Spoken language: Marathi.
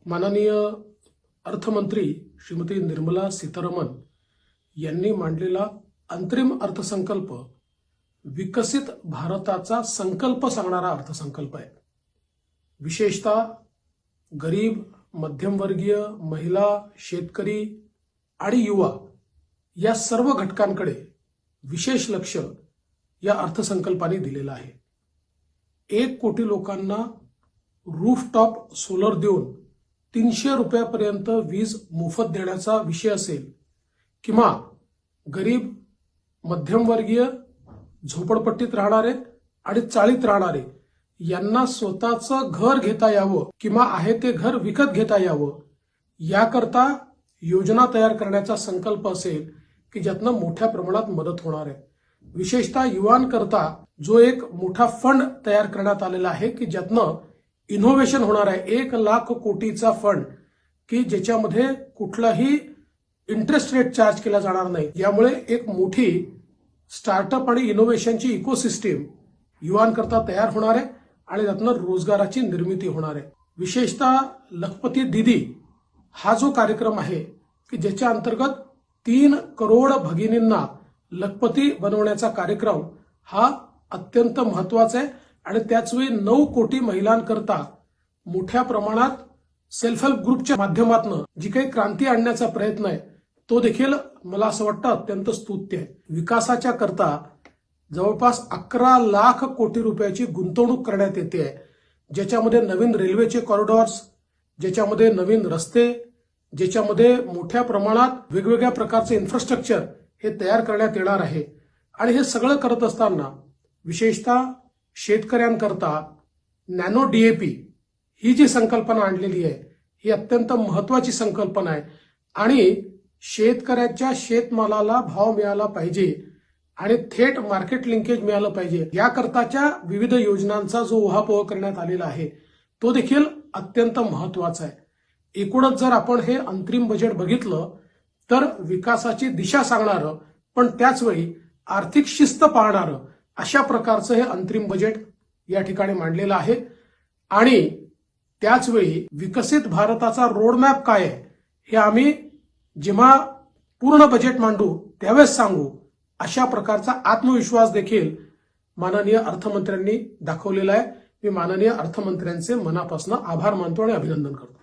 माननीय अर्थमंत्री श्रीमती निर्मला सीतारामन यांनी मांडलेला अंतरिम अर्थसंकल्प विकसित भारताचा संकल्प सांगणारा अर्थसंकल्प आहे। विशेषतः गरीब, मध्यमवर्गीय, महिला, शेतकरी आणि युवा या सर्व घटकांकडे विशेष लक्ष या अर्थसंकल्पाने दिलेलं आहे। 1 कोटी लोकांना रूफटॉप सोलर देऊन 300 रुपयापर्यंत वीज मोफत देण्याचा विषय असेल, किंवा गरीब, मध्यमवर्गीय, झोपडपट्टीत राहणारे आणि चाळीत राहणारे यांना स्वतःचं घर घेता यावं किंवा आहे ते घर विकत घेता यावं, याकरता योजना तयार करण्याचा संकल्प असेल की ज्यातनं मोठ्या प्रमाणात मदत होणार आहे। विशेषतः युवांकरता जो एक मोठा फंड तयार करण्यात आलेला आहे की ज्यातनं इनोव्हेशन होणार आहे। 1 लाख कोटीचा फंड की ज्याच्यामध्ये कुठलाही इंटरेस्ट रेट चार्ज केला जाणार नाही। यामुळे एक मोठी स्टार्टअप आणि इनोव्हेशनची इकोसिस्टीम युवांकरता तयार होणार आहे आणि त्यातनं रोजगाराची निर्मिती होणार आहे। विशेषतः लखपती दीदी हा जो कार्यक्रम आहे की ज्याच्या अंतर्गत 3 करोड भगिनींना लखपती बनवण्याचा कार्यक्रम हा अत्यंत महत्वाचा आहे आणि त्याचवेळी 9 कोटी महिलांकरता मोठ्या प्रमाणात सेल्फ हेल्प ग्रुपच्या माध्यमातून जी काही क्रांती आणण्याचा प्रयत्न आहे तो देखील मला असं वाटतं अत्यंत स्तुत्य आहे। विकासाच्या करता जवळपास 11 लाख कोटी रुपयाची गुंतवणूक करण्यात येते आहे, ज्याच्यामध्ये नवीन रेल्वेचे कॉरिडॉर्स, ज्याच्यामध्ये नवीन रस्ते, ज्याच्यामध्ये मोठ्या प्रमाणात वेगवेगळ्या प्रकारचे इन्फ्रास्ट्रक्चर हे तयार करण्यात येणार आहे। आणि हे सगळं करत असताना विशेषतः शेतकऱ्यांकरता नॅनो डीएपी ही जी संकल्पना आणलेली आहे ही अत्यंत महत्वाची संकल्पना आहे आणि शेतकऱ्याच्या शेतमालाला भाव मिळाला पाहिजे आणि थेट मार्केट लिंकेज मिळालं पाहिजे, याकरताच्या विविध योजनांचा जो उहापोह करण्यात आलेला आहे तो देखील अत्यंत महत्वाचा आहे। एकूणच जर आपण हे अंतरिम बजेट बघितलं तर विकासाची दिशा सांगणारं पण त्याचवेळी आर्थिक शिस्त पाळणारं अशा प्रकारचं हे अंतरिम बजेट या ठिकाणी मांडलेलं आहे। आणि त्याचवेळी विकसित भारताचा रोडमॅप काय आहे हे आम्ही जेव्हा पूर्ण बजेट मांडू त्यावेळेस सांगू, अशा प्रकारचा आत्मविश्वास देखील माननीय अर्थमंत्र्यांनी दाखवलेला आहे। मी माननीय अर्थमंत्र्यांचे मनापासून आभार मानतो आणि अभिनंदन करतो।